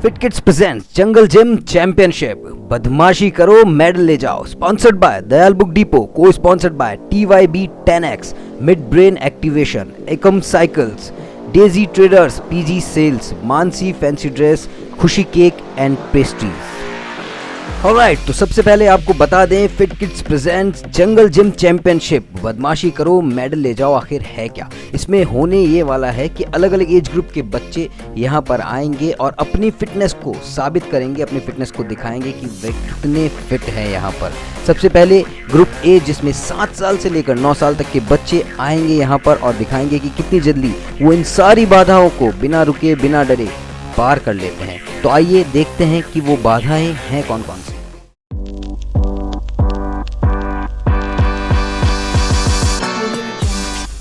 Fit kids presents jungle gym championship, बदमाशी करो medal ले जाओ। Sponsored by Dayal book depot, को sponsored by TYB 10X, mid brain activation, Ekam cycles, Daisy traders, PG sales, Mansi fancy dress, Khushi cake and pastries. Alright, तो सबसे पहले आपको बता दें fit kids presents jungle gym championship, बदमाशी करो मेडल ले जाओ आखिर है क्या। इसमें होने ये वाला है कि अलग अलग एज ग्रुप के बच्चे यहाँ पर आएंगे और अपनी फिटनेस को साबित करेंगे, अपनी फिटनेस को दिखाएंगे कि वे कितने फिट हैं यहाँ पर। सबसे पहले ग्रुप ए जिसमें 7 साल से लेकर 9 साल तक के बच्चे आएंगे यहाँ पर और दिखाएंगे कि कितनी जल्दी वो इन सारी बाधाओं को बिना रुके बिना डरे पार कर लेते हैं। तो आइए देखते हैं कि वो बाधाएं हैं कौन कौन सी।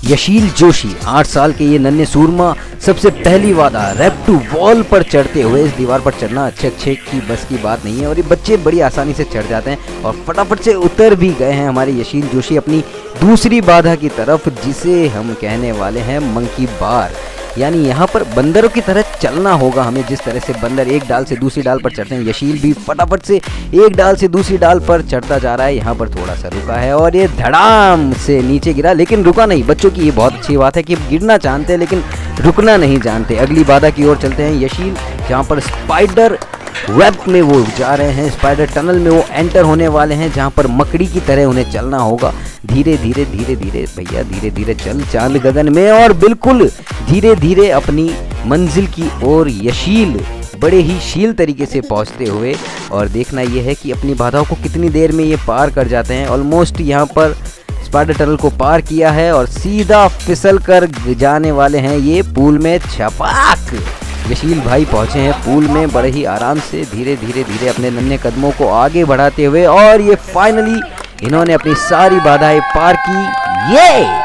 यशील जोशी 8 साल के ये नन्हे सूरमा सबसे पहली बाधा रैप टू वॉल पर चढ़ते हुए। इस दीवार पर चढ़ना अच्छे की बस की बात नहीं है और ये बच्चे बड़ी आसानी से चढ़ जाते हैं और फटाफट से उतर भी गए हैं हमारे यशील जोशी अपनी दूसरी बाधा की तरफ, जिसे हम कहने वाले हैं मंकी बार। यानी यहाँ पर बंदरों की तरह चलना होगा हमें, जिस तरह से बंदर एक डाल से दूसरी डाल पर चढ़ते हैं। यशील भी फटाफट से एक डाल से दूसरी डाल पर चढ़ता जा रहा है। यहाँ पर थोड़ा सा रुका है और ये धड़ाम से नीचे गिरा, लेकिन रुका नहीं। बच्चों की ये बहुत अच्छी बात है कि गिरना जानते हैं लेकिन रुकना नहीं जानते। अगली बाधा की ओर चलते हैं यशील, जहाँ पर स्पाइडर वेब में वो जा रहे हैं, स्पाइडर टनल में वो एंटर होने वाले हैं, जहाँ पर मकड़ी की तरह उन्हें चलना होगा। धीरे धीरे भैया धीरे धीरे चल चांद गगन में और बिल्कुल धीरे धीरे अपनी मंजिल की ओर यशील बड़े ही शील तरीके से पहुंचते हुए। और देखना यह है कि अपनी बाधाओं को कितनी देर में ये पार कर जाते हैं। ऑलमोस्ट यहाँ पर स्पाइडर टनल को पार किया है और सीधा फिसल कर जाने वाले हैं ये पूल में। छपाक यशील भाई पहुंचे हैं पूल में बड़े ही आराम से, धीरे धीरे अपने नन्हे कदमों को आगे बढ़ाते हुए और ये फाइनली इन्होंने अपनी सारी बाधाएं पार की। ये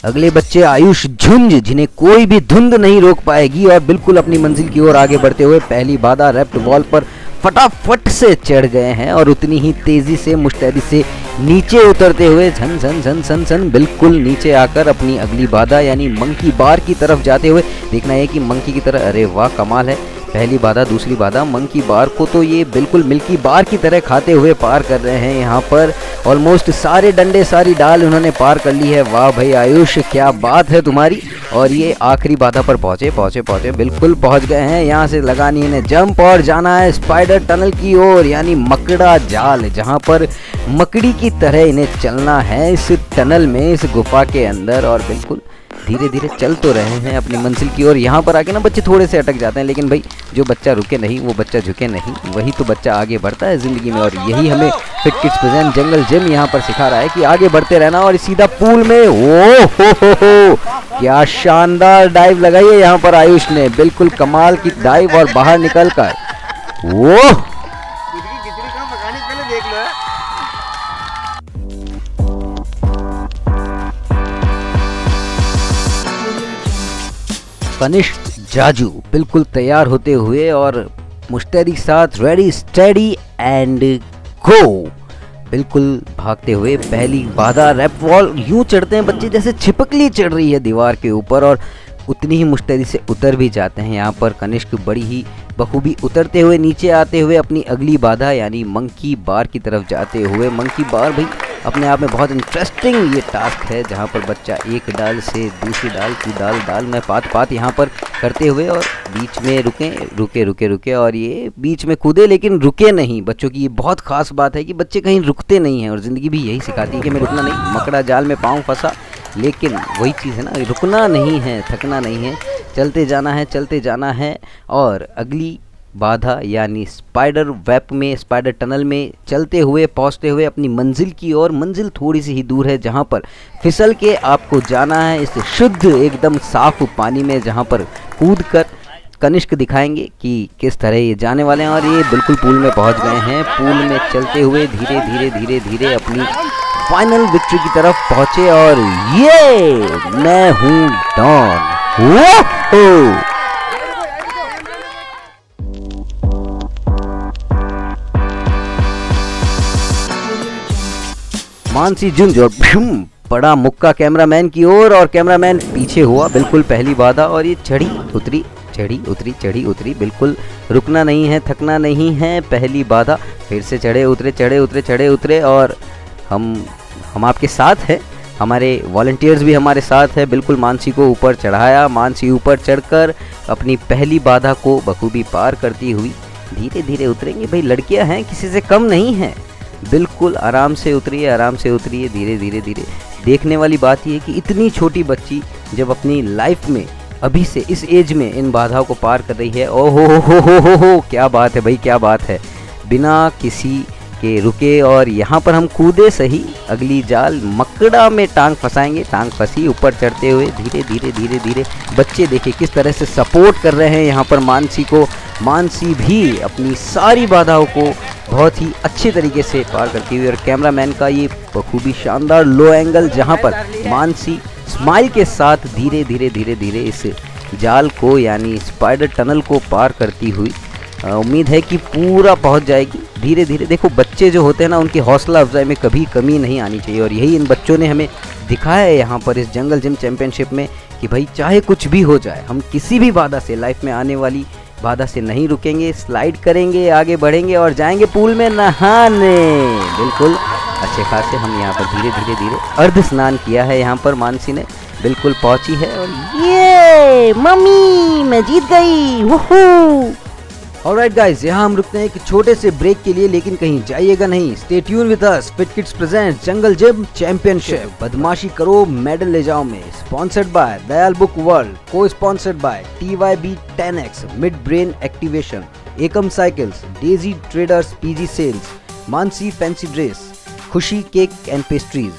अगले बच्चे आयुष झुंझ, जिन्हें कोई भी धुंध नहीं रोक पाएगी और बिल्कुल अपनी मंजिल की ओर आगे बढ़ते हुए पहली बाधा रैप्ट वॉल पर फटाफट से चढ़ गए हैं और उतनी ही तेजी से मुस्तैदी से नीचे उतरते हुए झन झन झन झन झन बिल्कुल नीचे आकर अपनी अगली बाधा यानी मंकी बार की तरफ जाते हुए। देखना है कि मंकी की तरह, अरे वाह कमाल है। पहली बाधा दूसरी बाधा मंकी बार को तो ये बिल्कुल मिल्की बार की तरह खाते हुए पार कर रहे हैं। यहाँ पर ऑलमोस्ट सारे डंडे सारी डाल उन्होंने पार कर ली है। वाह भाई आयुष, क्या बात है तुम्हारी। और ये आखिरी बाधा पर पहुँचे बिल्कुल पहुँच गए हैं। यहाँ से लगानी इन्हें जंप और जाना है स्पाइडर टनल की ओर यानी मकड़ा जाल, जहाँ पर मकड़ी की तरह इन्हें चलना है इस टनल में, इस गुफा के अंदर। और बिल्कुल धीरे धीरे चल तो रहे हैं अपनी मंजिल की ओर। यहाँ पर आके ना बच्चे थोड़े से अटक जाते हैं, लेकिन भाई जो बच्चा रुके नहीं वो बच्चा झुके नहीं, वही तो बच्चा आगे बढ़ता है ज़िंदगी में। और यही हमें fit kids present jungle gym यहाँ पर सिखा रहा है कि आगे बढ़ते रहना। और सीधा पूल में ओ हो क्या शानदार डाइव लगाई है यहाँ पर आयुष ने, बिल्कुल कमाल की डाइव और बाहर निकल कर वो कनिष्क जाजू बिल्कुल तैयार होते हुए और मुस्तैदी के साथ रेडी स्टेडी एंड गो बिल्कुल भागते हुए पहली बाधा रैप वॉल। यूं चढ़ते हैं बच्चे जैसे छिपकली चढ़ रही है दीवार के ऊपर और उतनी ही मुस्तैदी से उतर भी जाते हैं। यहाँ पर कनिष्क बड़ी ही बखूबी उतरते हुए नीचे आते हुए अपनी अगली बाधा यानी मंकी बार की तरफ जाते हुए। मंकी बार भाई अपने आप में बहुत इंटरेस्टिंग ये टास्क है, जहाँ पर बच्चा एक डाल से दूसरी डाल की डाल में पात यहाँ पर करते हुए और बीच में रुके और ये बीच में कूदे लेकिन रुके नहीं। बच्चों की ये बहुत खास बात है कि बच्चे कहीं रुकते नहीं हैं और ज़िंदगी भी यही सिखाती है कि मैं रुकना नहीं। मकड़ा जाल में पाँव फंसा, लेकिन वही चीज़ है ना, रुकना नहीं है, थकना नहीं है, चलते जाना है। और अगली बाधा यानी स्पाइडर वेब में, स्पाइडर टनल में चलते हुए पहुंचते हुए अपनी मंजिल की ओर। मंजिल थोड़ी सी ही दूर है, जहां पर फिसल के आपको जाना है इस शुद्ध एकदम साफ पानी में, जहां पर कूद कर कनिष्क दिखाएंगे कि किस तरह ये जाने वाले हैं। और ये बिल्कुल पूल में पहुंच गए हैं। पूल में चलते हुए धीरे धीरे अपनी फाइनल विक्ट्री की तरफ पहुंचे और ये मैं हूँ डॉन। मानसी झुंझ और बड़ा मुक्का कैमरामैन की ओर और कैमरामैन पीछे हुआ। बिल्कुल पहली बाधा और ये चढ़ी उतरी चढ़ी उतरी चढ़ी उतरी, बिल्कुल रुकना नहीं है, थकना नहीं है। पहली बाधा, फिर से चढ़े उतरे चढ़े उतरे चढ़े उतरे और हम आपके साथ हैं, हमारे वॉलंटियर्स भी हमारे साथ है। बिल्कुल मानसी को ऊपर चढ़ाया, मानसी ऊपर चढ़कर अपनी पहली बाधा को बखूबी पार करती हुई धीरे धीरे उतरेंगे। भाई लड़कियां हैं, किसी से कम नहीं हैं। बिल्कुल आराम से उतरिए धीरे धीरे धीरे। देखने वाली बात यह है कि इतनी छोटी बच्ची जब अपनी लाइफ में अभी से इस एज में इन बाधाओं को पार कर रही है, ओहो क्या बात है भाई, क्या बात है। बिना किसी के रुके और यहाँ पर हम कूदे सही, अगली जाल मकड़ा में टांग फंसाएंगे। टांग फंसी, ऊपर चढ़ते हुए धीरे धीरे धीरे धीरे। बच्चे देखिए किस तरह से सपोर्ट कर रहे हैं यहाँ पर मानसी को। मानसी भी अपनी सारी बाधाओं को बहुत ही अच्छे तरीके से पार करती हुई, और कैमरामैन का ये बखूबी शानदार लो एंगल जहाँ पर मानसी स्माइल के साथ धीरे धीरे धीरे धीरे इस जाल को यानी स्पाइडर टनल को पार करती हुई उम्मीद है कि पूरा पहुंच जाएगी धीरे धीरे। देखो बच्चे जो होते हैं ना, उनकी हौसला अफजाई में कभी कमी नहीं आनी चाहिए, और यही इन बच्चों ने हमें दिखाया है यहाँ पर इस जंगल जिम चैंपियनशिप में कि भाई चाहे कुछ भी हो जाए, हम किसी भी बाधा से, लाइफ में आने वाली बाधा से नहीं रुकेंगे, स्लाइड करेंगे, आगे बढ़ेंगे और जाएंगे पूल में नहाने। बिल्कुल अच्छे खासे हम यहाँ पर धीरे धीरे धीरे अर्ध स्नान किया है यहाँ पर मानसी ने, बिल्कुल पहुंची है और ये मम्मी मैं जीत गई, वूहू। ऑलराइट गाइस, यहाँ हम रुकते हैं एक छोटे से ब्रेक के लिए, लेकिन कहीं जाइएगा नहीं। Stay tune with us. Fit kids present jungle gym championship, बदमाशी करो मेडल ले जाओ में, sponsored by Dayal book world, को sponsored by TYB 10X mid brain activation, Ekam cycles, Daisy traders PG sales, Mansi fancy dress, Khushi cake and pastries.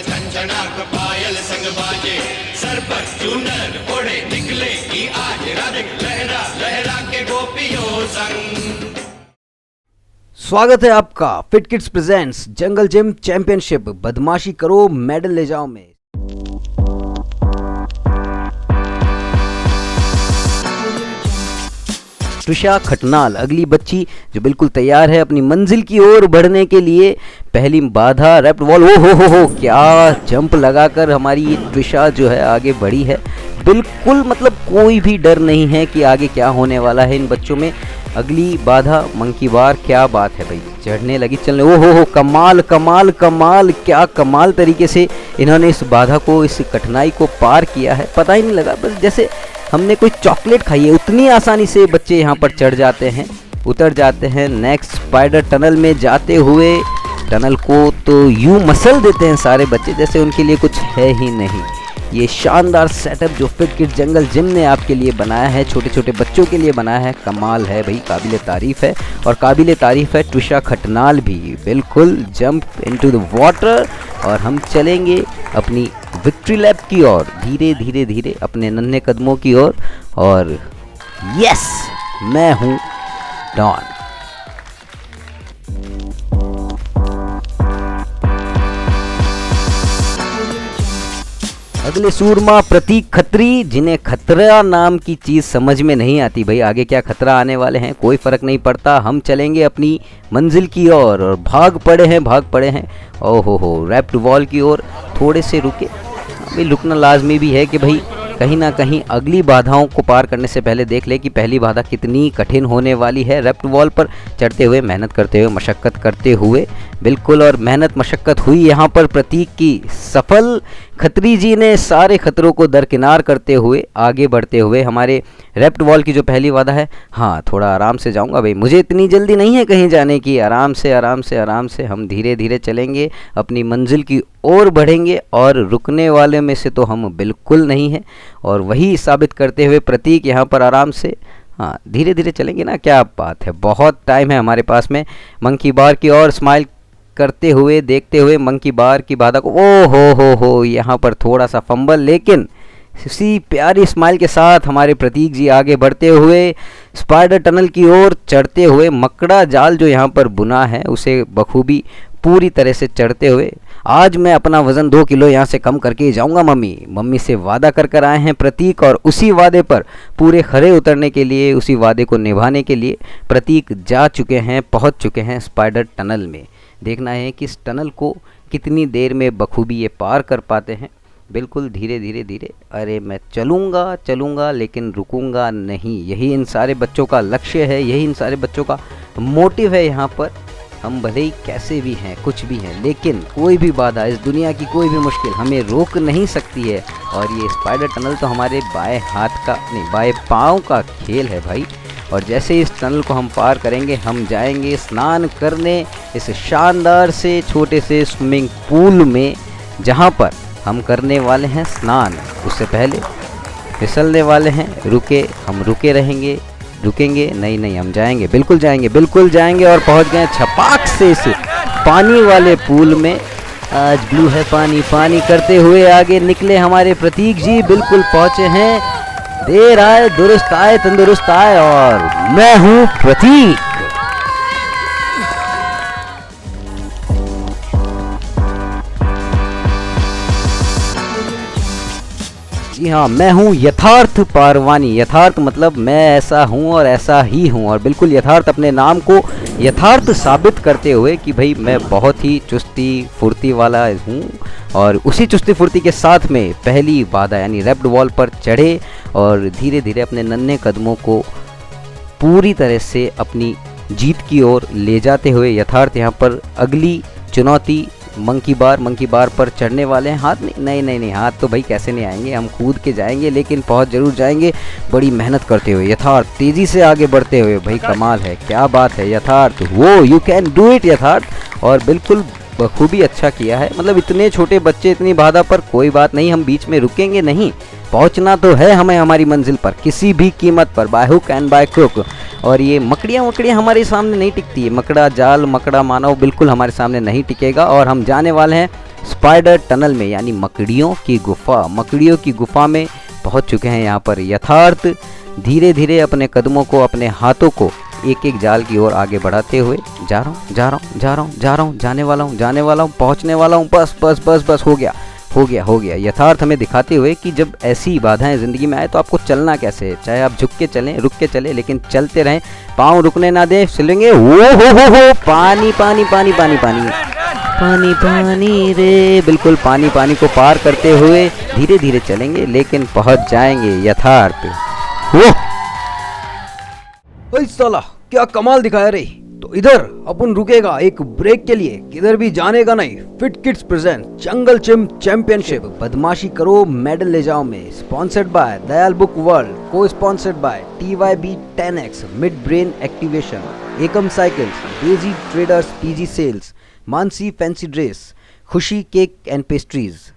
छनछनाक पायल संग बाजे, सर पर चूनर ओढ़े निकले की आज राधिक, लहरा लहरा के गोपियों संग। स्वागत है आपका fit kids presents jungle gym championship, बदमाशी करो मेडल ले जाओ में। त्रिशा खटनाल अगली बच्ची जो बिल्कुल तैयार है अपनी मंजिल की ओर बढ़ने के लिए। पहली बाधा रैप्ट वॉल, ओ हो क्या जंप लगाकर हमारी ये त्रिशा जो है आगे बढ़ी है। बिल्कुल मतलब कोई भी डर नहीं है कि आगे क्या होने वाला है इन बच्चों में। अगली बाधा मंकी बार, क्या बात है भाई, चढ़ने लगी चलने। ओ हो कमाल कमाल कमाल, क्या कमाल तरीके से इन्होंने इस बाधा को, इस कठिनाई को पार किया है, पता ही नहीं लगा। बस जैसे हमने कोई चॉकलेट खाई है उतनी आसानी से बच्चे यहाँ पर चढ़ जाते हैं, उतर जाते हैं। नेक्स्ट स्पाइडर टनल में जाते हुए टनल को तो यूँ मसल देते हैं सारे बच्चे जैसे उनके लिए कुछ है ही नहीं। ये शानदार सेटअप जो फिट किड जंगल जिम ने आपके लिए बनाया है, छोटे छोटे बच्चों के लिए बनाया है, कमाल है भाई, काबिल तारीफ़ है। और काबिल तारीफ़ है ट्विशा खटनाल भी, बिल्कुल जंप इनटू द वाटर। और हम चलेंगे अपनी विक्ट्री लैप की ओर, धीरे धीरे धीरे अपने नन्हे कदमों की ओर। और यस, मैं हूँ डॉन। अगले सूरमा प्रतीक खत्री, जिन्हें खतरा नाम की चीज़ समझ में नहीं आती भाई, आगे क्या खतरा आने वाले हैं कोई फ़र्क नहीं पड़ता। हम चलेंगे अपनी मंजिल की ओर और भाग पड़े हैं ओहो रैप्ट वॉल की ओर। थोड़े से रुके, अभी रुकना लाजमी भी है कि भाई कहीं ना कहीं अगली बाधाओं को पार करने से पहले देख ले कि पहली बाधा कितनी कठिन होने वाली है। रैप्ट वॉल पर चढ़ते हुए, मेहनत करते हुए, मशक्क़त करते हुए, बिल्कुल, और मेहनत मशक्क़त हुई यहाँ पर प्रतीक की सफल। खत्री जी ने सारे खतरों को दरकिनार करते हुए आगे बढ़ते हुए, हमारे रैप्ट वॉल की जो पहली बाधा है, हाँ थोड़ा आराम से जाऊँगा भाई, मुझे इतनी जल्दी नहीं है कहीं जाने की, आराम से हम धीरे धीरे चलेंगे, अपनी मंजिल की ओर बढ़ेंगे। और रुकने वाले में से तो हम बिल्कुल नहीं हैं, और वही साबित करते हुए प्रतीक यहाँ पर आराम से, हाँ धीरे धीरे चलेंगे ना, क्या बात है, बहुत टाइम है हमारे पास में। मंकी बार की ओर स्माइल करते हुए, देखते हुए मंकी बार की बाधा को, ओ हो यहाँ पर थोड़ा सा फंबल, लेकिन इसी प्यारी स्माइल के साथ हमारे प्रतीक जी आगे बढ़ते हुए स्पाइडर टनल की ओर चढ़ते हुए, मकड़ा जाल जो यहाँ पर बुना है उसे बखूबी पूरी तरह से चढ़ते हुए, आज मैं अपना वज़न 2 किलो यहाँ से कम करके ही जाऊँगा मम्मी से वादा कर आए हैं प्रतीक। और उसी वादे पर पूरे खरे उतरने के लिए, उसी वादे को निभाने के लिए प्रतीक जा चुके हैं, पहुँच चुके हैं स्पाइडर टनल में। देखना है कि इस टनल को कितनी देर में बखूबी ये पार कर पाते हैं। बिल्कुल धीरे धीरे, अरे मैं चलूँगा लेकिन रुकूंगा नहीं, यही इन सारे बच्चों का लक्ष्य है, यही इन सारे बच्चों का मोटिव है। यहाँ पर हम भले ही कैसे भी हैं, कुछ भी हैं, लेकिन कोई भी बाधा, इस दुनिया की कोई भी मुश्किल हमें रोक नहीं सकती है। और ये स्पाइडर टनल तो हमारे बाएं हाथ का नहीं, बाएं पाँव का खेल है भाई। और जैसे इस टनल को हम पार करेंगे, हम जाएंगे स्नान करने इस शानदार से छोटे से स्विमिंग पूल में, जहाँ पर हम करने वाले हैं स्नान। उससे पहले फिसलने वाले हैं, हम रुके रहेंगे, रुकेंगे नहीं, हम जाएंगे, बिल्कुल जाएंगे और पहुंच गए छपाक से इस पानी वाले पूल में। आज ब्लू है पानी करते हुए आगे निकले हमारे प्रतीक जी, बिल्कुल पहुंचे हैं। देर आए दुरुस्त आए तंदुरुस्त आए, और मैं हूं प्रतीक। जी हाँ, मैं हूँ यथार्थ पारवानी। यथार्थ मतलब मैं ऐसा हूँ और ऐसा ही हूँ, और बिल्कुल यथार्थ अपने नाम को यथार्थ साबित करते हुए कि भाई मैं बहुत ही चुस्ती फुर्ती वाला हूँ। और उसी चुस्ती फुर्ती के साथ में पहली बाधा यानी रैप्ट वॉल पर चढ़े और धीरे धीरे अपने नन्हे कदमों को पूरी तरह से अपनी जीत की ओर ले जाते हुए यथार्थ यहाँ पर अगली चुनौती मंकी बार पर चढ़ने वाले हैं। हाथ नहीं, हाथ तो भाई कैसे नहीं आएंगे, हम कूद के जाएंगे, लेकिन पहुंच जरूर जाएंगे बड़ी मेहनत करते हुए। यथार्थ तेज़ी से आगे बढ़ते हुए, भाई कमाल है, क्या बात है यथार्थ, वो यू कैन डू इट यथार्थ। और बिल्कुल बखूबी अच्छा किया है, मतलब इतने छोटे बच्चे इतनी बाधा पर, कोई बात नहीं, हम बीच में रुकेंगे नहीं, पहुंचना तो है हमें हमारी मंजिल पर किसी भी कीमत पर, by hook and by crook. और ये मकड़ियाँ हमारे सामने नहीं टिकती है, मकड़ा जाल, मकड़ा मानव बिल्कुल हमारे सामने नहीं टिकेगा। और हम जाने वाले हैं स्पाइडर टनल में, यानी मकड़ियों की गुफा में पहुंच चुके हैं यहाँ पर यथार्थ। धीरे धीरे अपने कदमों को, अपने हाथों को एक एक जाल की ओर आगे बढ़ाते हुए जा रहा हूँ, जाने वाला हूँ, पहुँचने वाला हूँ, बस हो गया। यथार्थ हमें दिखाते हुए कि जब ऐसी बाधाएं ज़िंदगी में आए तो आपको चलना कैसे है, चाहे आप झुक के चलें, रुक के चलें, लेकिन चलते रहें, पाँव रुकने ना दें, चलेंगे। हो पानी रे, बिल्कुल पानी को पार करते हुए धीरे धीरे चलेंगे, लेकिन पहुंच जाएंगे यथार्थ। ओह साला, क्या कमाल दिखाया रे। तो इधर अपन रुकेगा एक ब्रेक के लिए, किधर भी जाने का नहीं। Fit kids present jungle gym championship बदमाशी करो मेडल ले जाओ में, sponsored by Dayal book world, को sponsored by TYB 10X mid brain activation, Ekam cycles, Daisy traders, PG sales, Mansi fancy dress, Khushi cake and pastries.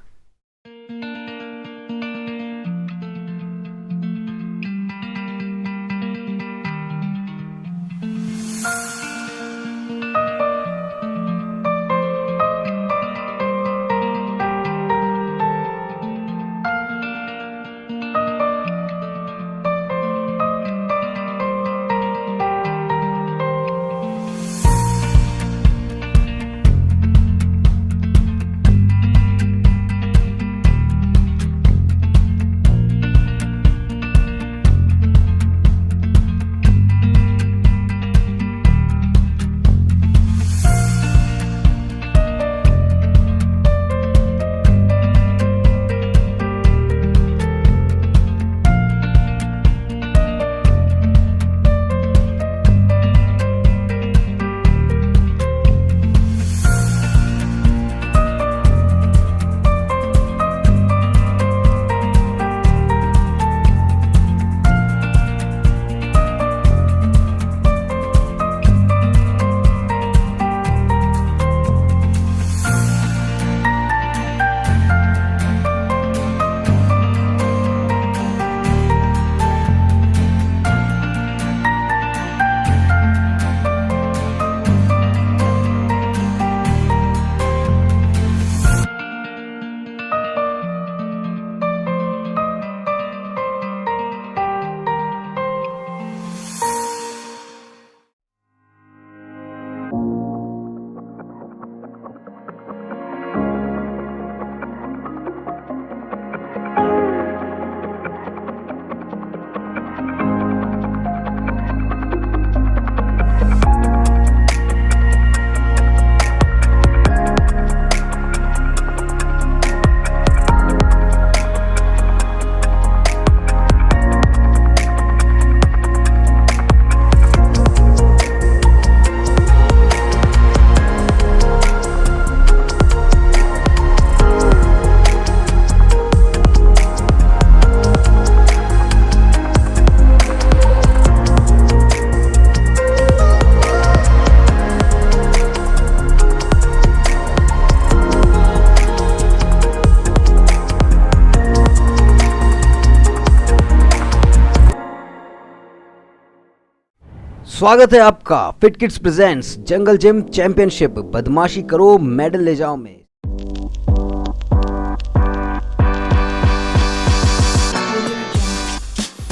स्वागत है आपका fit kids presents jungle gym championship बदमाशी करो मेडल ले जाओ में।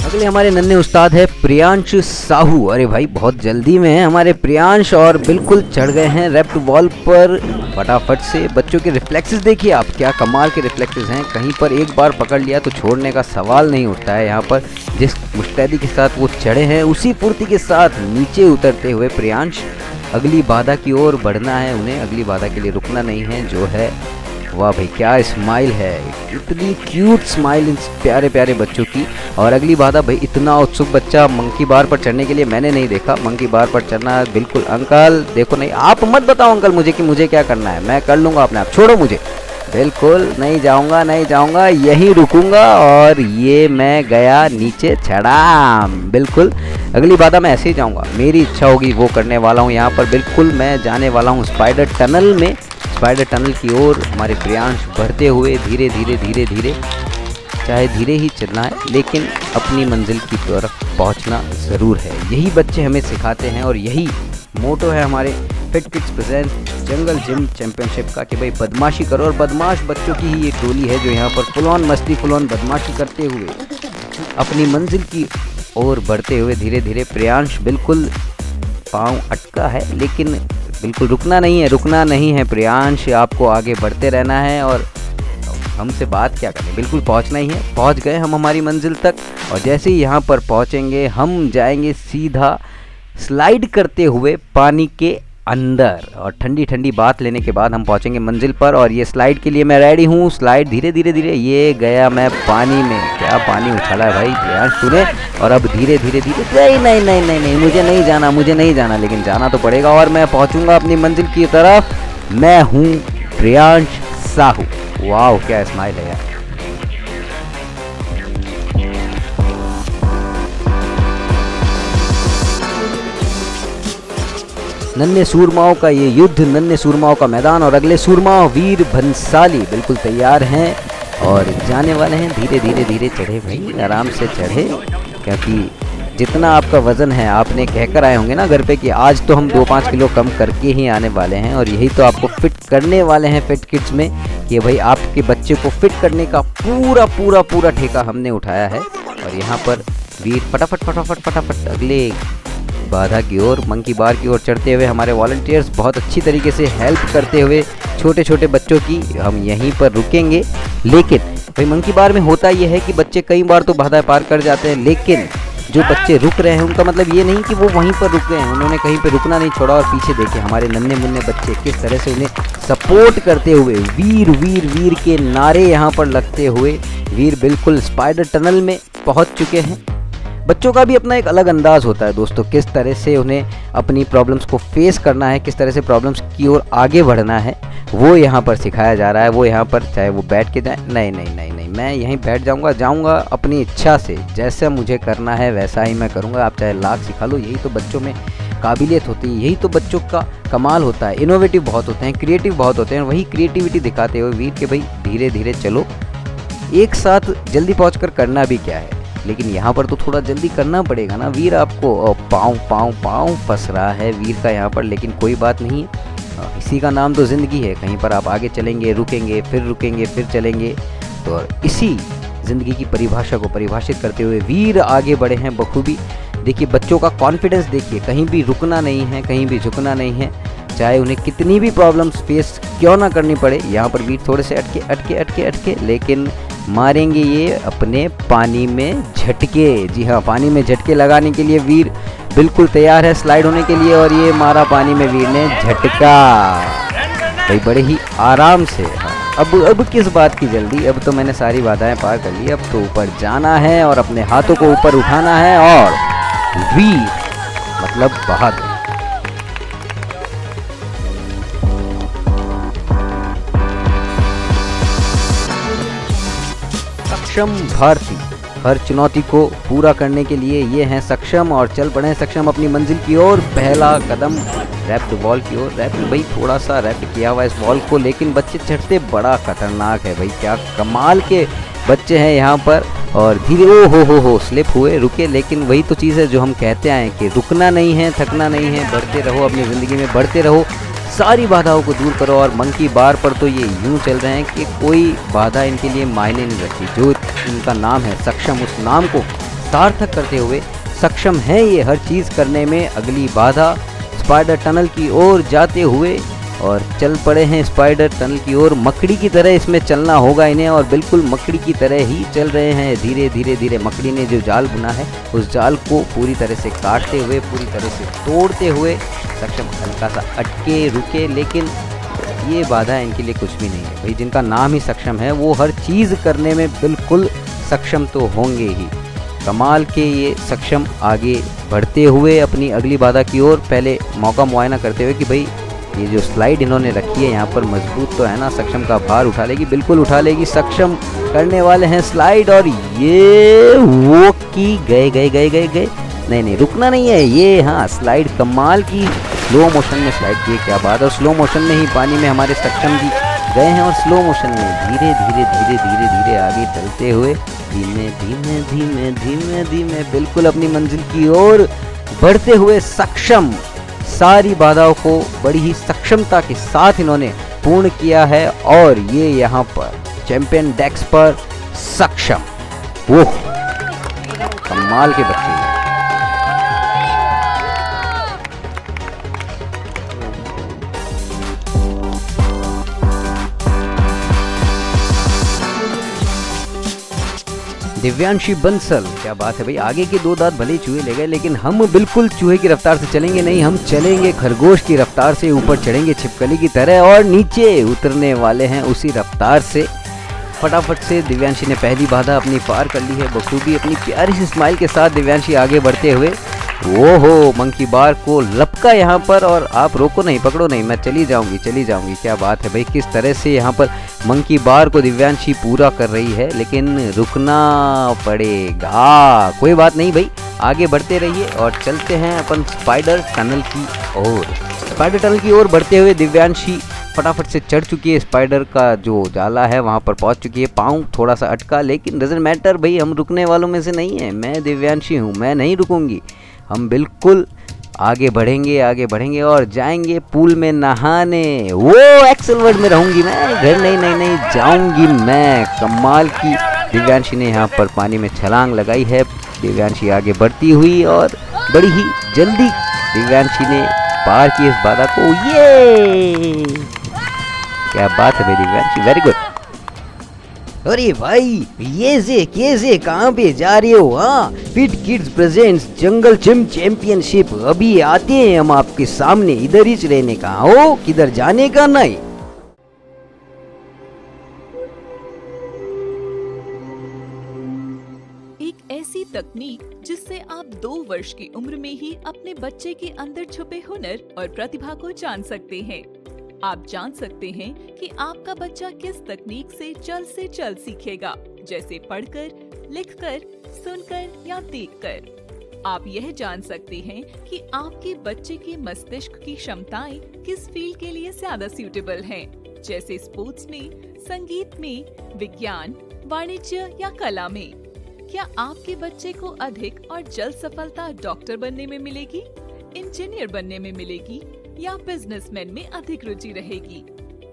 अगले हमारे नन्हे उस्ताद है प्रियांश साहू। अरे भाई बहुत जल्दी में है हमारे प्रियांश और बिल्कुल चढ़ गए हैं रेप्ट वॉल पर फटाफट से। बच्चों के रिफ्लेक्सेस देखिए आप, क्या कमाल के रिफ्लेक्सेस हैं। कहीं पर एक बार पकड़ लिया तो छोड़ने का सवाल नहीं उठता है। यहाँ पर जिस मुस्तैदी के साथ वो चढ़े हैं उसी फुर्ती के साथ नीचे उतरते हुए प्रियांश अगली बाधा की ओर बढ़ना है उन्हें, अगली बाधा के लिए रुकना नहीं है। जो है वाह भाई क्या स्माइल है, इतनी क्यूट स्माइल इन प्यारे प्यारे बच्चों की। और अगली बाधा भाई इतना उत्सुक बच्चा मंकी बार पर चढ़ने के लिए मैंने नहीं देखा। मंकी बार पर चढ़ना बिल्कुल अंकल देखो नहीं, आप मत बताओ अंकल मुझे कि मुझे क्या करना है, मैं कर लूँगा अपने आप, छोड़ो मुझे। बिल्कुल नहीं जाऊँगा नहीं जाऊँगा, यहीं रुकूंगा। और ये मैं गया नीचे चढ़ा। बिल्कुल अगली बाधा मैं ऐसे ही जाऊँगा, मेरी इच्छा होगी वो करने वाला हूँ। यहाँ पर बिल्कुल मैं जाने वाला हूँ स्पाइडर टनल में। स्पाइडर टनल की ओर हमारे प्रियांश बढ़ते हुए धीरे धीरे धीरे धीरे, चाहे धीरे ही चलना है लेकिन अपनी मंजिल की तरफ पहुंचना ज़रूर है। यही बच्चे हमें सिखाते हैं और यही मोटो है हमारे fit kids present jungle gym championship का कि भाई बदमाशी करो। और बदमाश बच्चों की ही ये टोली है जो यहाँ पर फुल ऑन मस्ती फुल ऑन बदमाशी करते हुए अपनी मंजिल की ओर बढ़ते हुए धीरे धीरे। प्रियांश बिल्कुल पाँव अटका है लेकिन बिल्कुल रुकना नहीं है प्रियांश, आपको आगे बढ़ते रहना है। और हमसे बात क्या करें, बिल्कुल पहुंचना ही है। पहुंच गए हम हमारी मंजिल तक और जैसे ही यहाँ पर पहुंचेंगे हम जाएंगे सीधा स्लाइड करते हुए पानी के अंदर और ठंडी ठंडी बात लेने के बाद हम पहुंचेंगे मंजिल पर। और ये स्लाइड के लिए मैं रेडी हूँ। स्लाइड धीरे धीरे धीरे, ये गया मैं पानी में। क्या पानी उछाला है भाई प्रियांश तूने। और अब धीरे धीरे धीरे, नहीं नहीं नहीं नहीं नहीं, मुझे नहीं जाना, मुझे नहीं जाना, लेकिन जाना तो पड़ेगा और मैं पहुंचूंगा अपनी मंजिल की तरफ। मैं हूँ प्रियांश साहू। वाह क्या स्माइल है यार। नन्हे सूरमाओं का ये युद्ध, नन्हे सूरमाओं का मैदान, और अगले सूरमा वीर भंसाली बिल्कुल तैयार हैं और जाने वाले हैं। धीरे धीरे धीरे चढ़े भाई, आराम से चढ़े, क्योंकि जितना आपका वज़न है, आपने कहकर आए होंगे ना घर पे कि आज तो हम 2-5 किलो कम करके ही आने वाले हैं। और यही तो आपको फिट करने वाले हैं फिट किड्स में, कि भाई आपके बच्चे को फिट करने का पूरा पूरा पूरा ठेका हमने उठाया है। और यहाँ पर वीर फटाफट फटाफट फटाफट अगले बाधा की ओर, मंकी बार की ओर चढ़ते हुए हमारे वॉलंटियर्स बहुत अच्छी तरीके से हेल्प करते हुए छोटे छोटे बच्चों की। हम यहीं पर रुकेंगे, लेकिन भाई मंकी बार में होता यह है कि बच्चे कई बार तो बाधा पार कर जाते हैं, लेकिन जो बच्चे रुक रहे हैं उनका मतलब ये नहीं कि वो वहीं पर रुक गए हैं, उन्होंने कहीं पे रुकना नहीं छोड़ा। और पीछे देखिए हमारे नन्हे मुन्ने बच्चे किस तरह से उन्हें सपोर्ट करते हुए, वीर वीर वीर के नारे यहाँ पर लगते हुए वीर बिल्कुल स्पाइडर टनल में पहुँच चुके हैं। बच्चों का भी अपना एक अलग अंदाज़ होता है दोस्तों, किस तरह से उन्हें अपनी प्रॉब्लम्स को फेस करना है, किस तरह से प्रॉब्लम्स की ओर आगे बढ़ना है, वो यहाँ पर सिखाया जा रहा है। वो यहाँ पर चाहे वो बैठ के जाए, नहीं नहीं नहीं नहीं, मैं यहीं बैठ जाऊँगा अपनी इच्छा से, जैसा मुझे करना है वैसा ही मैं करूँगा। आप चाहे लाख सिखा लो, यही तो बच्चों में काबिलियत होती है, यही तो बच्चों का कमाल होता है। इनोवेटिव बहुत होते हैं, क्रिएटिव बहुत होते हैं, वही क्रिएटिविटी दिखाते हुए वीर के भाई धीरे धीरे चलो, एक साथ जल्दी पहुँच कर करना भी क्या है, लेकिन यहाँ पर तो थोड़ा जल्दी करना पड़ेगा ना वीर आपको। पाँव पाँव पाँव फंस रहा है वीर का यहाँ पर, लेकिन कोई बात नहीं, इसी का नाम तो ज़िंदगी है। कहीं पर आप आगे चलेंगे, रुकेंगे, फिर चलेंगे, तो इसी ज़िंदगी की परिभाषा को परिभाषित करते हुए वीर आगे बढ़े हैं बखूबी। देखिए बच्चों का कॉन्फिडेंस देखिए, कहीं भी रुकना नहीं है, कहीं भी झुकना नहीं है, चाहे उन्हें कितनी भी प्रॉब्लम्स फेस क्यों ना करनी पड़े। यहाँ पर वीर थोड़े से अटके, लेकिन मारेंगे ये अपने पानी में झटके। जी हाँ, पानी में झटके लगाने के लिए वीर बिल्कुल तैयार है स्लाइड होने के लिए। और ये मारा पानी में वीर ने झटका भाई बड़े ही आराम से। अब किस बात की जल्दी, अब तो मैंने सारी बाधाएं पार कर ली, अब तो ऊपर जाना है और अपने हाथों को ऊपर उठाना है। और वीर मतलब बहादुर। सक्षम भारती हर चुनौती को पूरा करने के लिए ये हैं सक्षम, और चल पड़े हैं सक्षम अपनी मंजिल की ओर। पहला कदम रैप्ड वॉल की ओर। रैप्ड भाई थोड़ा सा रैप्ड किया हुआ इस वॉल को, लेकिन बच्चे चढ़ते बड़ा खतरनाक है भाई, क्या कमाल के बच्चे हैं यहाँ पर। और धीरे ओ हो स्लिप हुए, रुके, लेकिन वही तो चीज़ है जो हम कहते आए कि रुकना नहीं है, थकना नहीं है, बढ़ते रहो, अपनी ज़िंदगी में बढ़ते रहो, सारी बाधाओं को दूर करो। और मंकी बार पर तो ये यूं चल रहे हैं कि कोई बाधा इनके लिए मायने नहीं रखती। जो इनका नाम है सक्षम, उस नाम को सार्थक करते हुए सक्षम है ये हर चीज़ करने में। अगली बाधा स्पाइडर टनल की ओर जाते हुए, और चल पड़े हैं स्पाइडर टनल की ओर। मकड़ी की तरह इसमें चलना होगा इन्हें, और बिल्कुल मकड़ी की तरह ही चल रहे हैं। धीरे धीरे धीरे मकड़ी ने जो जाल बुना है उस जाल को पूरी तरह से काटते हुए, पूरी तरह से तोड़ते हुए सक्षम हल्का सा अटके रुके, लेकिन ये बाधा इनके लिए कुछ भी नहीं है भाई। जिनका नाम ही सक्षम है वो हर चीज़ करने में बिल्कुल सक्षम तो होंगे ही। कमाल के ये सक्षम आगे बढ़ते हुए अपनी अगली बाधा की ओर, पहले मौका मुआयना करते हुए कि भाई ये जो स्लाइड इन्होंने रखी है यहाँ पर मजबूत तो है ना, सक्षम का भार उठा लेगी, बिल्कुल उठा लेगी। सक्षम करने वाले हैं स्लाइड, और ये वो की गए नहीं रुकना नहीं है ये। हाँ, स्लाइड कमाल की स्लो मोशन में स्लाइड की, क्या बात है। और स्लो मोशन में ही पानी में हमारे सक्षम जी गए हैं, और स्लो मोशन में धीरे धीरे आगे चलते हुए धीमे बिल्कुल अपनी मंजिल की ओर बढ़ते हुए सक्षम सारी बाधाओं को बड़ी ही सक्षमता के साथ इन्होंने पूर्ण किया है। और ये यहाँ पर चैंपियन डेक्स पर सक्षम, वो कमाल के बच्चे हैं। दिव्यांशी बंसल, क्या बात है भाई। आगे के 2 दांत भले चूहे ले गए, लेकिन हम बिल्कुल चूहे की रफ्तार से चलेंगे नहीं, हम चलेंगे खरगोश की रफ्तार से। ऊपर चढ़ेंगे छिपकली की तरह और नीचे उतरने वाले हैं उसी रफ्तार से। फटाफट से दिव्यांशी ने पहली बाधा अपनी पार कर ली है बखूबी। अपनी प्यारी सी स्माइल के साथ दिव्यांशी आगे बढ़ते हुए, ओहो मंकी बार को लपका यहाँ पर। और आप रोको नहीं, पकड़ो नहीं, मैं चली जाऊंगी। क्या बात है भाई, किस तरह से यहाँ पर मंकी बार को दिव्यांशी पूरा कर रही है, लेकिन रुकना पड़ेगा। कोई बात नहीं भाई, आगे बढ़ते रहिए और चलते हैं अपन स्पाइडर टनल की ओर। स्पाइडर टनल की ओर बढ़ते हुए दिव्यांशी फटाफट से चढ़ चुकी है। स्पाइडर का जो जाला है वहाँ पर पहुँच चुकी है। पाँव थोड़ा सा अटका, लेकिन डजंट मैटर भाई, हम रुकने वालों में से नहीं है। मैं दिव्यांशी हूँ, मैं नहीं रुकूंगी। हम बिल्कुल आगे बढ़ेंगे और जाएंगे पूल में नहाने। वो एक्सेल वर्ड में रहूंगी मैं, घर नहीं जाऊंगी मैं। कमाल की दिव्यांशी ने यहाँ पर पानी में छलांग लगाई है। दिव्यांशी आगे बढ़ती हुई और बड़ी ही जल्दी दिव्यांशी ने पार की इस बाधा को। ये क्या बात है भाई दिव्यांशी, वेरी गुड। अरे भाई ये कहाँ पे जा रहे हो? हाँ, fit kids presents jungle gym championship, अभी आते हैं हम आपके सामने। इधर ही रहने का हो, किधर जाने का नहीं। एक ऐसी तकनीक जिससे आप 2 वर्ष की उम्र में ही अपने बच्चे के अंदर छुपे हुनर और प्रतिभा को जान सकते हैं। आप जान सकते हैं कि आपका बच्चा किस तकनीक से चल सीखेगा, जैसे पढ़कर, लिखकर, सुनकर या देखकर। आप यह जान सकते हैं कि आपके बच्चे के मस्तिष्क की क्षमताएं किस फील्ड के लिए ज्यादा सूटेबल हैं, जैसे स्पोर्ट्स में, संगीत में, विज्ञान, वाणिज्य या कला में। क्या आपके बच्चे को अधिक और जल्द सफलता डॉक्टर बनने में मिलेगी, इंजीनियर बनने में मिलेगी या बिजनेसमैन में अधिक रुचि रहेगी?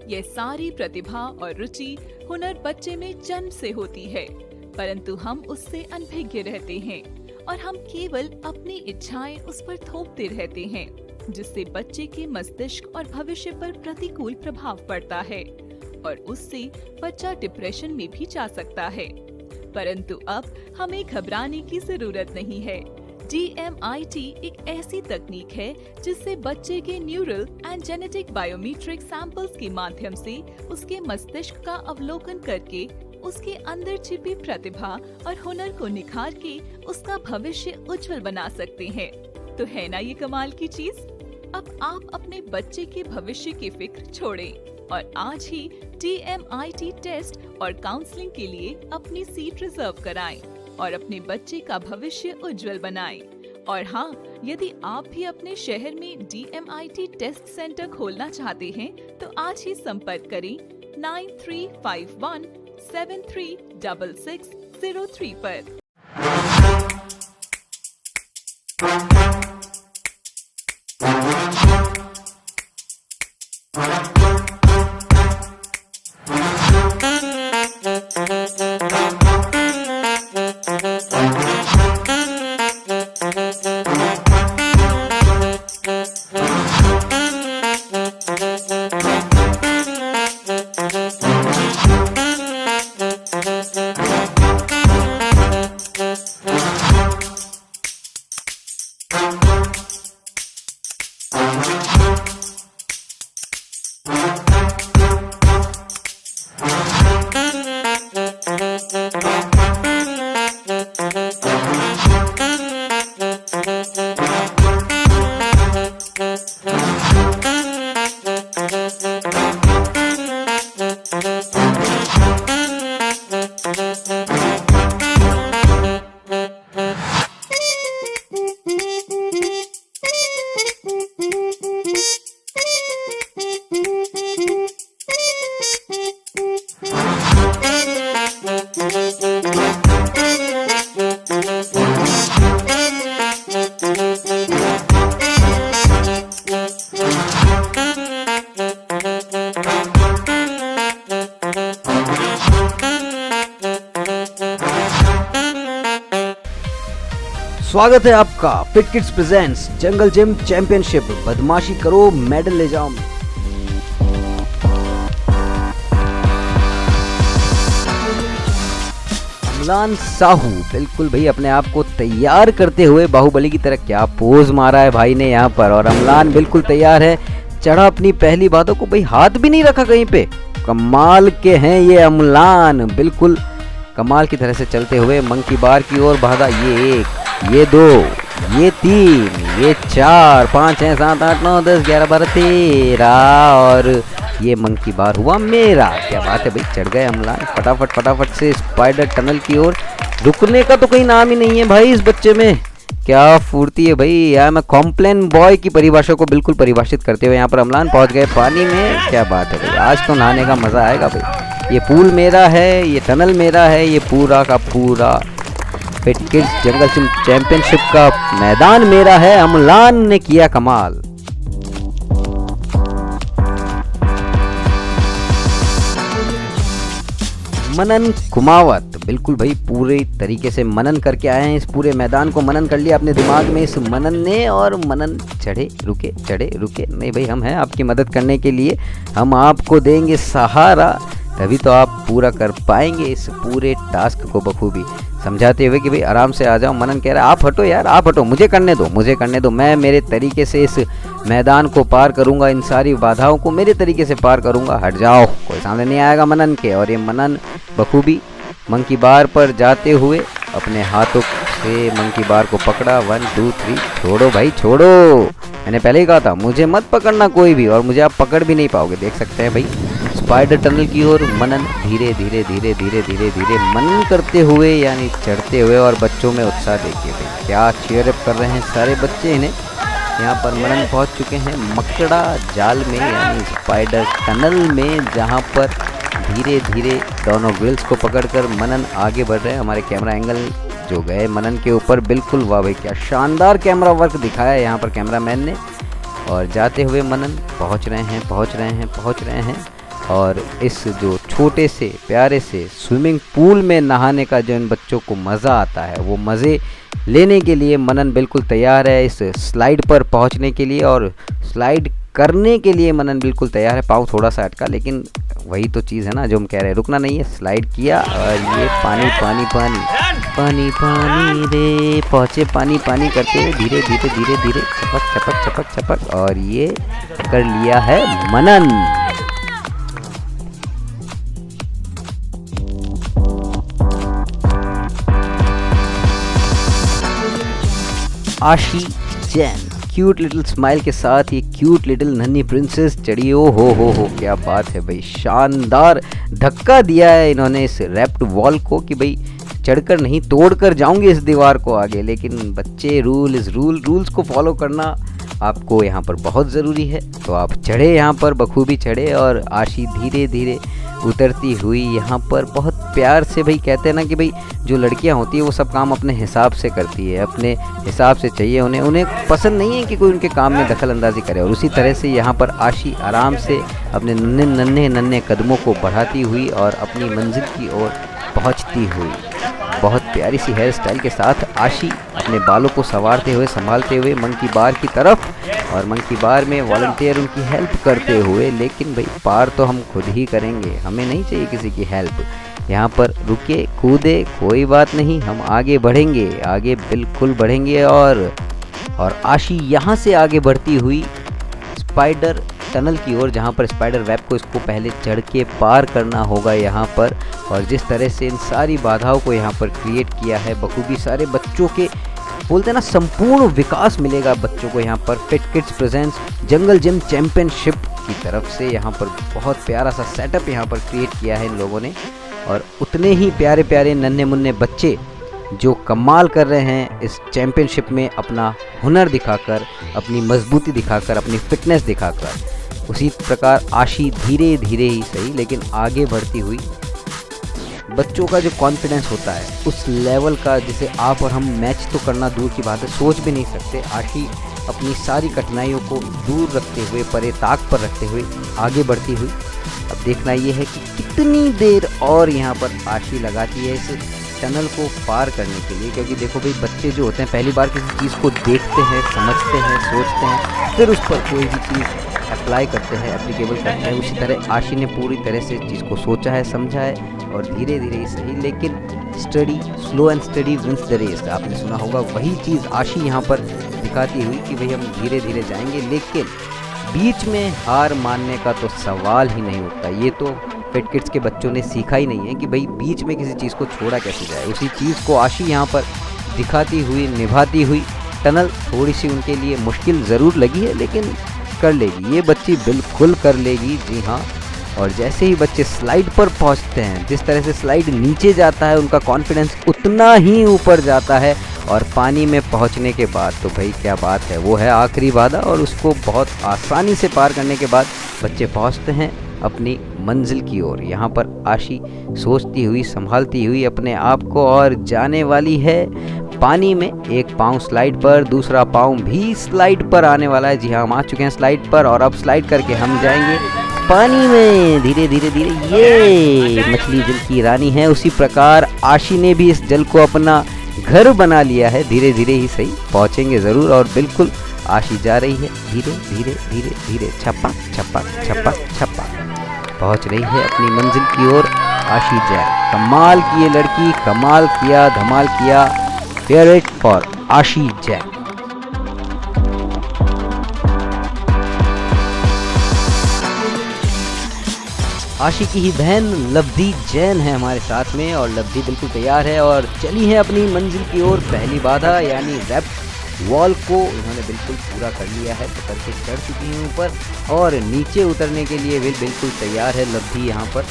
यह सारी प्रतिभा और रुचि हुनर बच्चे में जन्म से होती है, परंतु हम उससे अनभिज्ञ रहते हैं और हम केवल अपनी इच्छाएं उस पर थोपते रहते हैं, जिससे बच्चे के मस्तिष्क और भविष्य पर प्रतिकूल प्रभाव पड़ता है और उससे बच्चा डिप्रेशन में भी जा सकता है। परंतु अब हमें घबराने की जरूरत नहीं है। DMIT एक ऐसी तकनीक है जिससे बच्चे के neural and genetic biometric samples के माध्यम से उसके मस्तिष्क का अवलोकन करके उसके अंदर छिपी प्रतिभा और हुनर को निखार के उसका भविष्य उज्जवल बना सकते हैं। तो है ना ये कमाल की चीज? अब आप अपने बच्चे के भविष्य की फिक्र छोड़ें और आज ही DMIT टेस्ट और काउंसलिंग के लिए अपनी सीट रिजर्व कराएं और अपने बच्चे का भविष्य उज्जवल बनाएं। और हाँ, यदि आप भी अपने शहर में DMIT टेस्ट सेंटर खोलना चाहते हैं तो आज ही संपर्क करें 9351736603 पर। स्वागत है आपका fit kids presents jungle gym championship. बदमाशी करो, मेडल ले जाओ। अमलान साहू बिल्कुल भाई अपने आप को तैयार करते हुए बाहुबली की तरह क्या पोज मारा है भाई ने यहाँ पर। और अमलान बिल्कुल तैयार है, चढ़ा अपनी पहली बातों को, भाई हाथ भी नहीं रखा कहीं पे। कमाल के हैं ये अमलान, बिल्कुल कमाल की तरह से चलते हुए मंकी बार की ओर भागा। ये 1, ये 2, ये 3, ये 4, 5, 6, 7, 8, 9, 10, 11, 12, 13 और ये मंकी बार हुआ मेरा। क्या बात है भाई, चढ़ गए अमलान फटाफट से स्पाइडर टनल की ओर। रुकने का तो कोई नाम ही नहीं है भाई इस बच्चे में, क्या फुर्ती है भाई। यहाँ मैं कॉम्प्लेन बॉय की परिभाषा को बिल्कुल परिभाषित करते हुए यहाँ पर अमलान पहुँच गए पानी में। क्या बात है भाई, आज तो नहाने का मज़ा आएगा भाई। ये पूल मेरा है, ये टनल मेरा है, ये पूरा का पूरा फिट किड्स जंगल जिम चैंपियनशिप का मैदान मेरा है। अमलान ने किया कमाल। मनन कुमावत बिल्कुल भाई पूरे तरीके से मनन करके आए हैं, इस पूरे मैदान को मनन कर लिया अपने दिमाग में इस मनन ने। और मनन चढ़े रुके नहीं भाई, हम हैं आपकी मदद करने के लिए, हम आपको देंगे सहारा, तभी तो आप पूरा कर पाएंगे इस पूरे टास्क को बखूबी। समझाते हुए कि भाई आराम से आ जाओ। मनन कह रहा है आप हटो यार, आप हटो, मुझे करने दो, मैं मेरे तरीके से इस मैदान को पार करूंगा, इन सारी बाधाओं को मेरे तरीके से पार करूंगा, हट जाओ, कोई सामने नहीं आएगा मनन के। और ये मनन बखूबी मंकी बार पर जाते हुए अपने हाथों से मंकी बार को पकड़ा। 1, 2, 3, छोड़ो भाई छोड़ो, मैंने पहले ही कहा था मुझे मत पकड़ना कोई भी, और मुझे आप पकड़ भी नहीं पाओगे। देख सकते हैं भाई स्पाइडर टनल की ओर मनन धीरे धीरे मनन करते हुए यानी चढ़ते हुए। और बच्चों में उत्साह देखिए भाई, क्या चीयरअप कर रहे हैं सारे बच्चे इन्हें। यहाँ पर मनन पहुँच चुके हैं मकड़ा जाल में यानी स्पाइडर टनल में, जहाँ पर धीरे धीरे दोनों ग्रिल्स को पकड़कर मनन आगे बढ़ रहे हैं। हमारे कैमरा एंगल जो गए मनन के ऊपर, बिल्कुल वाह भाई क्या शानदार कैमरा वर्क दिखाया है यहाँ पर कैमरामैन ने। और जाते हुए मनन पहुँच रहे हैं और इस जो छोटे से प्यारे से स्विमिंग पूल में नहाने का जो इन बच्चों को मज़ा आता है, वो मज़े लेने के लिए मनन बिल्कुल तैयार है इस स्लाइड पर पहुंचने के लिए। और स्लाइड करने के लिए मनन बिल्कुल तैयार है। पाँव थोड़ा सा अटका, लेकिन वही तो चीज़ है ना जो हम कह रहे हैं, रुकना नहीं है। स्लाइड किया और ये पानी रे पहुँचे, पानी करते हुए धीरे धीरे छपक और ये कर लिया है मनन। आशी जैन क्यूट लिटिल स्माइल के साथ ये क्यूट लिटिल नन्ही प्रिंसेस चढ़ी। हो क्या बात है भाई, शानदार धक्का दिया है इन्होंने इस रैप्ड वॉल को कि भाई चढ़कर नहीं तोड़कर जाऊंगे इस दीवार को आगे। लेकिन बच्चे रूल्स को फॉलो करना आपको यहाँ पर बहुत ज़रूरी है। तो आप चढ़े यहाँ पर, बखूबी चढ़े। और आशी धीरे धीरे उतरती हुई यहाँ पर बहुत प्यार से, भाई कहते हैं ना कि भाई जो लड़कियाँ होती है वो सब काम अपने हिसाब से करती है, अपने हिसाब से चाहिए उन्हें पसंद नहीं है कि कोई उनके काम में दखल अंदाजी करे। और उसी तरह से यहाँ पर आशी आराम से अपने नन्हे कदमों को बढ़ाती हुई और अपनी मंजिल की ओर पहुँचती हुई बहुत प्यारी सी हेयर स्टाइल के साथ आशी अपने बालों को संभालते हुए मंकी बार की तरफ। और मंकी बार में वॉलंटियर उनकी हेल्प करते हुए, लेकिन भाई पार तो हम खुद ही करेंगे, हमें नहीं चाहिए किसी की हेल्प। यहाँ पर रुके कूदे कोई बात नहीं, हम आगे बढ़ेंगे, आगे बिल्कुल बढ़ेंगे। और आशी यहाँ से आगे बढ़ती हुई स्पाइडर टनल की ओर, जहाँ पर स्पाइडर वेब को इसको पहले चढ़ के पार करना होगा यहाँ पर। और जिस तरह से इन सारी बाधाओं को यहाँ पर क्रिएट किया है बखूबी, सारे बच्चों के बोलते हैं ना संपूर्ण विकास मिलेगा बच्चों को यहाँ पर। फिट किड्स प्रेजेंस जंगल जिम चैंपियनशिप की तरफ से यहाँ पर बहुत प्यारा सा सेटअप यहाँ पर क्रिएट किया है इन लोगों ने। और उतने ही प्यारे प्यारे नन्हे मुन्ने बच्चे जो कमाल कर रहे हैं इस चैंपियनशिप में, अपना हुनर दिखाकर, अपनी मजबूती दिखाकर, अपनी फिटनेस दिखाकर। उसी प्रकार आशी धीरे धीरे ही सही लेकिन आगे बढ़ती हुई, बच्चों का जो कॉन्फिडेंस होता है उस लेवल का जिसे आप और हम मैच तो करना दूर की बात है, सोच भी नहीं सकते। आशी अपनी सारी कठिनाइयों को दूर रखते हुए, परे ताक पर रखते हुए आगे बढ़ती हुई। अब देखना ये है कि कितनी देर और यहाँ पर आशी लगाती है इस टनल को पार करने के लिए। क्योंकि देखो भाई, बच्चे जो होते हैं पहली बार किसी चीज़ को देखते हैं, समझते हैं, सोचते हैं, फिर उस पर कोई भी चीज़ अप्लाई करते हैं, एप्लीकेबल करते हैं। उसी तरह आशी ने पूरी तरह से चीज़ को सोचा है, समझा है और धीरे धीरे ही सही लेकिन steady slow and steady wins the race, आपने सुना होगा। वही चीज़ आशी यहाँ पर दिखाती हुई कि भाई हम धीरे धीरे जाएंगे, लेकिन बीच में हार मानने का तो सवाल ही नहीं उठता। ये तो फिट किड्स के बच्चों ने सीखा ही नहीं है कि भाई बीच में किसी चीज़ को छोड़ा कैसे जाए। उसी चीज़ को आशी यहाँ पर दिखाती हुई, निभाती हुई। टनल थोड़ी सी उनके लिए मुश्किल ज़रूर लगी है, लेकिन कर लेगी, ये बच्ची बिल्कुल कर लेगी, जी हाँ। और जैसे ही बच्चे स्लाइड पर पहुंचते हैं, जिस तरह से स्लाइड नीचे जाता है, उनका कॉन्फिडेंस उतना ही ऊपर जाता है। और पानी में पहुंचने के बाद तो भाई क्या बात है, वो है आखिरी बाधा, और उसको बहुत आसानी से पार करने के बाद बच्चे पहुंचते हैं अपनी मंजिल की ओर। यहाँ पर आशी सोचती हुई, संभालती हुई अपने आप को, और जाने वाली है पानी में। एक पाँव स्लाइड पर, दूसरा पाँव भी स्लाइड पर आने वाला है। जी हाँ, हम आ चुके हैं स्लाइड पर, और अब स्लाइड करके हम जाएंगे पानी में धीरे धीरे धीरे। ये मछली जल की रानी है, उसी प्रकार आशी ने भी इस जल को अपना घर बना लिया है। धीरे धीरे ही सही, पहुंचेंगे ज़रूर। और बिल्कुल आशी जा रही है धीरे धीरे धीरे धीरे, छपक छपक छपक छपक पहुंच रही है अपनी मंजिल की ओर आशी जैन। कमाल की ये लड़की, कमाल किया, धमाल किया। फेयर इट फॉर आशी जैन। आशी की ही बहन लब्धि जैन है हमारे साथ में, और लब्धि बिल्कुल तैयार है और चली है अपनी मंजिल की ओर। पहली बाधा यानी रैप वॉल को इन्होंने बिल्कुल पूरा कर लिया है, पकड़ के चढ़ चुकी हैं ऊपर, और नीचे उतरने के लिए भी बिल्कुल तैयार है लब्धि। यहाँ पर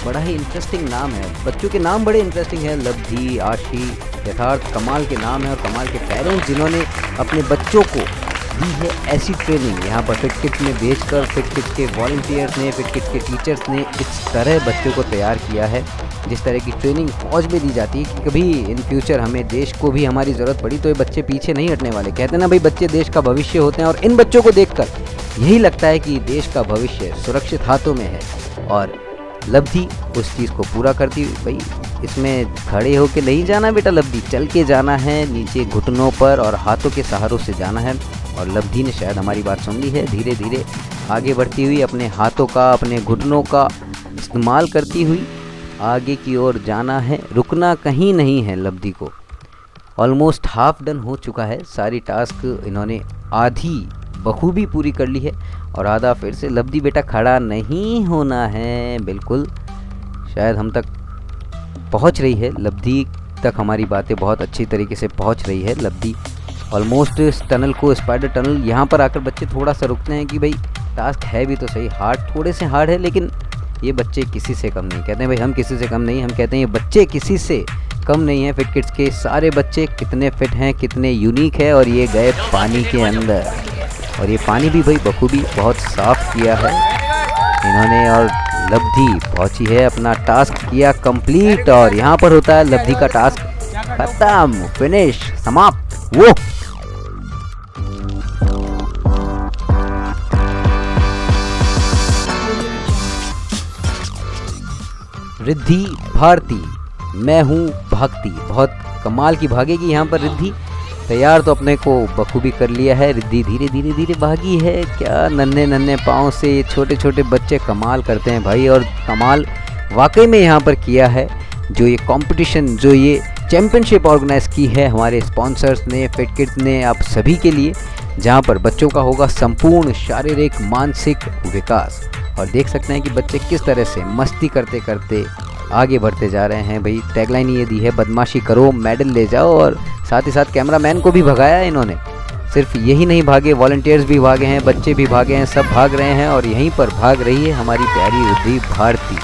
बड़ा ही इंटरेस्टिंग नाम है, बच्चों के नाम बड़े इंटरेस्टिंग है, लब्धि, आशी, यथार्थ कमाल के नाम है। और कमाल के पेरेंट्स जिन्होंने अपने बच्चों को दी है ऐसी ट्रेनिंग। यहाँ पर फिट किड्स में भेजकर फिट किड्स के वॉलंटियर्स ने, फिट किड्स के टीचर्स ने इस तरह बच्चों को तैयार किया है, जिस तरह की ट्रेनिंग फौज में दी जाती है कि कभी इन फ्यूचर हमें देश को भी हमारी ज़रूरत पड़ी तो ये बच्चे पीछे नहीं हटने वाले। कहते हैं ना भाई, बच्चे देश का भविष्य होते हैं, और इन बच्चों को देखकर यही लगता है कि देश का भविष्य सुरक्षित हाथों में है। और लब्धि उस चीज़ को पूरा करती हुई, भाई इसमें खड़े होके नहीं जाना बेटा, लब्धि चल के जाना है, नीचे घुटनों पर और हाथों के सहारों से जाना है। और लब्धि ने शायद हमारी बात सुन ली है, धीरे धीरे आगे बढ़ती हुई अपने हाथों का, अपने घुटनों का इस्तेमाल करती हुई आगे की ओर जाना है, रुकना कहीं नहीं है लब्धि को। ऑलमोस्ट हाफ डन हो चुका है, सारी टास्क इन्होंने आधी बखूबी पूरी कर ली है, और आधा फिर से। लब्धि बेटा खड़ा नहीं होना है, बिल्कुल शायद हम तक पहुंच रही है, लब्धि तक हमारी बातें बहुत अच्छी तरीके से पहुंच रही है। लब्धि ऑलमोस्ट इस टनल को, स्पाइडर टनल, यहाँ पर आकर बच्चे थोड़ा सा रुकते हैं कि भाई टास्क है भी तो सही, हार्ड, थोड़े से हार्ड है, लेकिन ये बच्चे किसी से कम नहीं। कहते हैं भाई हम किसी से कम नहीं, हम कहते हैं ये बच्चे किसी से कम नहीं है। फिट किड्स के सारे बच्चे कितने फिट हैं, कितने यूनिक है। और ये गए पानी के अंदर, और ये पानी भी भाई बखूबी बहुत साफ किया है इन्होंने, और लब्धि पहुंची है, अपना टास्क किया कंप्लीट। और यहाँ पर होता है लब्धि का टास्क खत्म, फिनिश, समाप्त। वो रिद्धि भारती, मैं हूँ भागती, बहुत कमाल की भागेगी यहाँ पर रिद्धि। तैयार तो अपने को बखूबी कर लिया है, रिद्धि धीरे धीरे धीरे भागी है। क्या नन्हे नन्हे पाँव से ये छोटे छोटे बच्चे कमाल करते हैं भाई, और कमाल वाकई में यहाँ पर किया है। जो ये कंपटीशन, जो ये चैम्पियनशिप ऑर्गेनाइज की है हमारे स्पॉन्सर्स ने, फिट किड्स ने, आप सभी के लिए, जहाँ पर बच्चों का होगा संपूर्ण शारीरिक मानसिक विकास। और देख सकते हैं कि बच्चे किस तरह से मस्ती करते करते आगे बढ़ते जा रहे हैं। भाई टैगलाइन ये दी है, बदमाशी करो मेडल ले जाओ, और साथ ही साथ कैमरामैन को भी भगाया है इन्होंने। सिर्फ यही नहीं भागे, वॉलंटियर्स भी भागे हैं, बच्चे भी भागे हैं, सब भाग रहे हैं। और यहीं पर भाग रही है हमारी प्यारी रिद्धि भारती,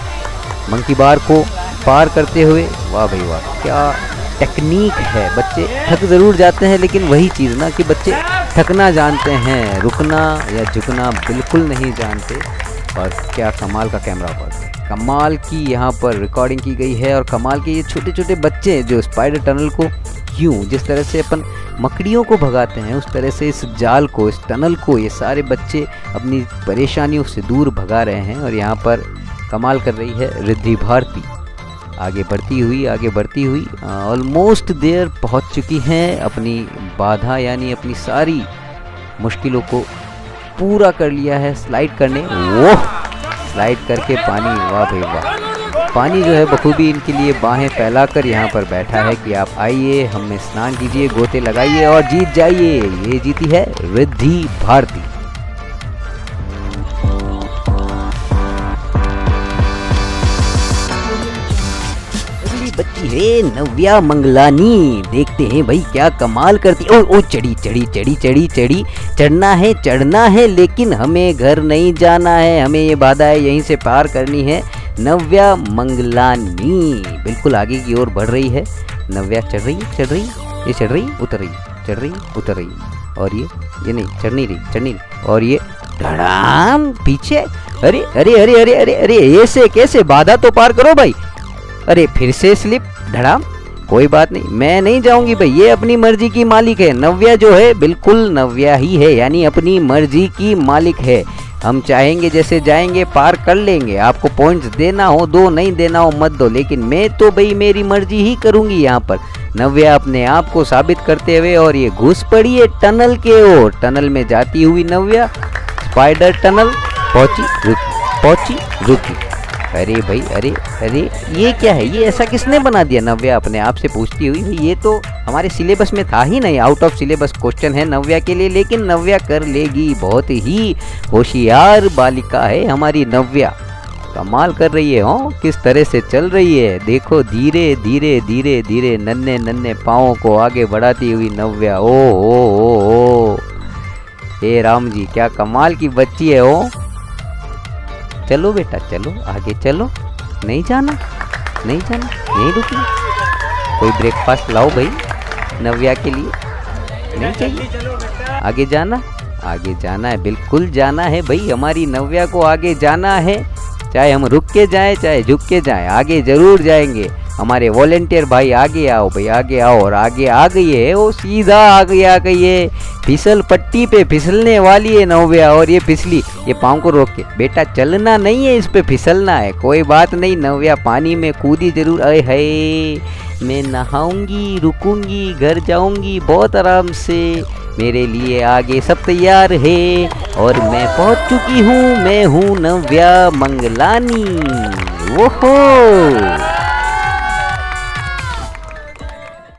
मंकी बार को पार करते हुए। वाह भाई वाह, क्या टेक्निक है। बच्चे थक ज़रूर जाते हैं, लेकिन वही चीज़ ना कि बच्चे थकना जानते हैं, रुकना या झुकना बिल्कुल नहीं जानते। और क्या कमाल का कैमरा वर्क है, कमाल की यहाँ पर रिकॉर्डिंग की गई है। और कमाल के ये छोटे छोटे बच्चे जो स्पाइडर टनल को यूँ, जिस तरह से अपन मकड़ियों को भगाते हैं, उस तरह से इस जाल को, इस टनल को ये सारे बच्चे अपनी परेशानियों से दूर भगा रहे हैं। और यहाँ पर कमाल कर रही है रिद्धि भारती, आगे बढ़ती हुई ऑलमोस्ट देर पहुँच चुकी हैं। अपनी बाधा यानी अपनी सारी मुश्किलों को पूरा कर लिया है स्लाइड करने। वो स्लाइड करके पानी, वाह भाई वाह, पानी जो है बखूबी इनके लिए बाहें फैलाकर यहाँ पर बैठा है कि आप आइए, हमें स्नान कीजिए, गोते लगाइए और जीत जाइए। ये जीती है रिद्धि भारती। अगली बच्ची है नव्या मंगलानी। देखते हैं भाई क्या कमाल करती। ओ ओ चढ़ी चढ़ी चढ़ी चढ़ी चढ़ी, चढ़ना है लेकिन हमें घर नहीं जाना है, हमें ये बाधा है यहीं से पार करनी है। नव्या मंगलानी बिल्कुल आगे की ओर बढ़ रही है। नव्या चढ़ रही, ये चढ़ रही, उतर रही, चढ़ रही, उतर रही, और ये नहीं चढ़ नहीं रही, और ये धड़ाम पीछे। अरे अरे अरे अरे अरे अरे ऐसे कैसे, बाधा तो पार करो भाई। अरे फिर से स्लिप, धड़ाम। कोई बात नहीं, मैं नहीं जाऊंगी भाई, ये अपनी मर्जी की मालिक है। नव्या जो है बिल्कुल नव्या ही है, यानी अपनी मर्जी की मालिक है। हम चाहेंगे जैसे जाएंगे, पार कर लेंगे। आपको पॉइंट्स देना हो दो, नहीं देना हो मत दो, लेकिन मैं तो भाई मेरी मर्जी ही करूंगी यहाँ पर। नव्या अपने आप को साबित करते हुए और ये घुस पड़ी है टनल के ओर। टनल में जाती हुई नव्या स्पाइडर टनल पहुंची रुकी। अरे भाई अरे अरे ये क्या है, ये ऐसा किसने बना दिया? नव्या अपने आप से पूछती हुई। ये तो हमारे सिलेबस में था ही नहीं, आउट ऑफ सिलेबस क्वेश्चन है नव्या के लिए, लेकिन नव्या कर लेगी। बहुत ही होशियार बालिका है हमारी नव्या, कमाल कर रही है। हो किस तरह से चल रही है, देखो धीरे धीरे धीरे धीरे नन्हे नन्हे पाँवों को आगे बढ़ाती हुई नव्या। ओ हे राम जी, क्या कमाल की बच्ची है। ओ चलो बेटा चलो, आगे चलो, नहीं जाना, नहीं रुकना। कोई ब्रेकफास्ट लाओ भाई नव्या के लिए। नहीं चाहिए, आगे जाना है, बिल्कुल जाना है भाई। हमारी नव्या को आगे जाना है, चाहे हम रुक के जाएं चाहे झुक के जाएं, आगे जरूर जाएंगे। हमारे वॉलेंटियर भाई आगे आओ भाई, आगे आओ। और आगे आ गई है, वो सीधा आगे आ गई है, फिसल पट्टी पे फिसलने वाली है नव्या। और ये फिसली, ये पाँव को रोक के, बेटा चलना नहीं है, इस पे फिसलना है। कोई बात नहीं, नव्या पानी में कूदी जरूर। अरे है, मैं नहाऊंगी, रुकूंगी, घर जाऊंगी बहुत आराम से, मेरे लिए आगे सब तैयार है और मैं पहुंच चुकी हूँ। मैं हूँ नव्या मंगलानी। ओहो।